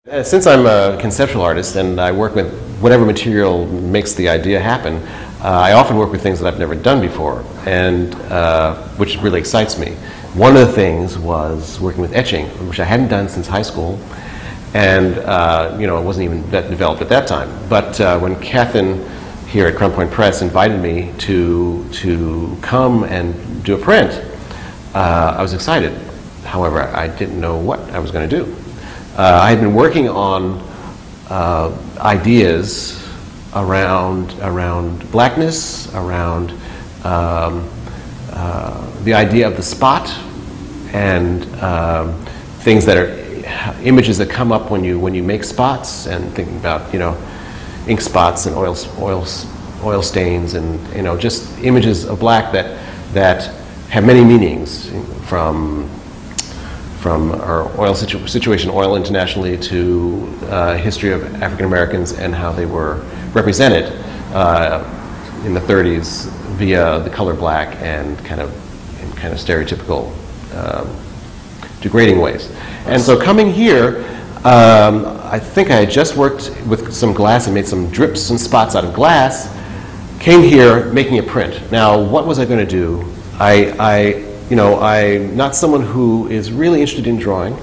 Since I'm a conceptual artist and I work with whatever material makes the idea happen, I often work with things that I've never done before, and which really excites me. One of the things was working with etching, which I hadn't done since high school, and it wasn't even that developed at that time. But when Catherine here at Crown Point Press invited me to come and do a print, I was excited. However, I didn't know what I was going to do. I had been working on ideas around blackness, around the idea of the spot, and things that are images that come up when you make spots, and thinking about ink spots and oil stains, and just images of black that have many meanings, from our oil situation, oil internationally, to history of African Americans and how they were represented in the 30s via the color black and kind of stereotypical, degrading ways. And so coming here, I think I had just worked with some glass and made some drips and spots out of glass. Came here making a print. Now, what was I going to do? I'm not someone who is really interested in drawing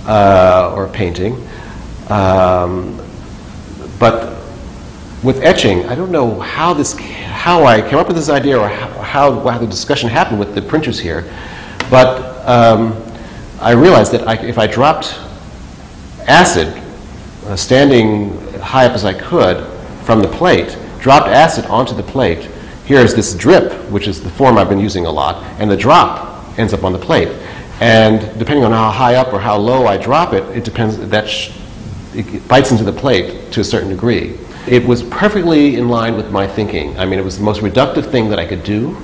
or painting, but with etching, I don't know how I came up with this idea or how the discussion happened with the printers here, but I realized that if I dropped acid, standing high up as I could from the plate, dropped acid onto the plate. Here's this drip, which is the form I've been using a lot, and the drop ends up on the plate. And depending on how high up or how low I drop it, it depends. It bites into the plate to a certain degree. It was perfectly in line with my thinking. I mean, it was the most reductive thing that I could do,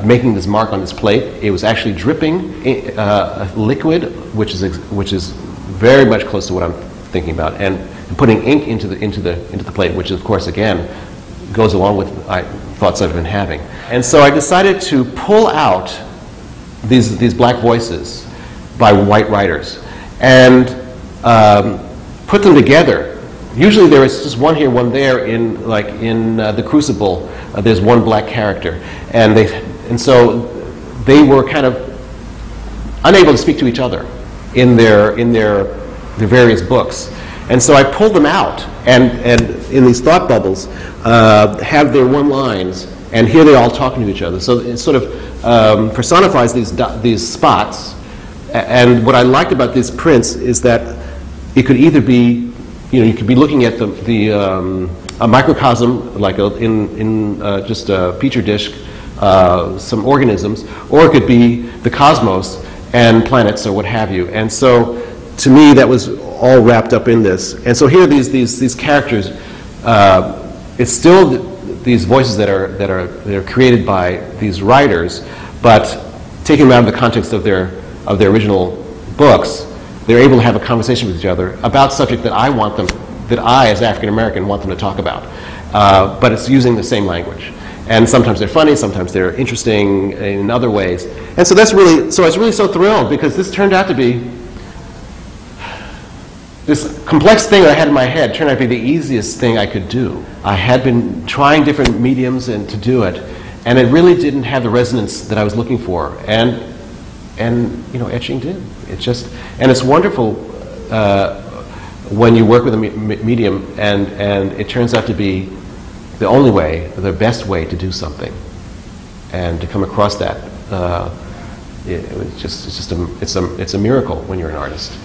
making this mark on this plate. It was actually dripping liquid, which is very much close to what I'm thinking about, and putting ink into the plate, which of course again goes along with thoughts I've been having. And so I decided to pull out these black voices by white writers and put them together. Usually there is just one here, one there. In the Crucible, there's one black character, and so they were kind of unable to speak to each other in their various books. And so I pulled them out, and in these thought bubbles, have their one lines, and here they're all talking to each other. So it sort of personifies these spots. And what I liked about these prints is that it could either be, you could be looking at a microcosm, like in just a petri dish, some organisms, or it could be the cosmos and planets or what have you. And so, to me, that was all wrapped up in this. And so here, these characters, it's still these voices that are created by these writers, but taking them out of the context of their original books, they're able to have a conversation with each other about subject that I, as African American, want them to talk about. But it's using the same language. And sometimes they're funny, sometimes they're interesting in other ways. And so I was really so thrilled, because this turned out to be, this complex thing that I had in my head turned out to be the easiest thing I could do. I had been trying different mediums to do it, and it really didn't have the resonance that I was looking for. And etching did. And it's wonderful when you work with a medium and it turns out to be the only way, the best way to do something, and to come across that. It's a miracle when you're an artist.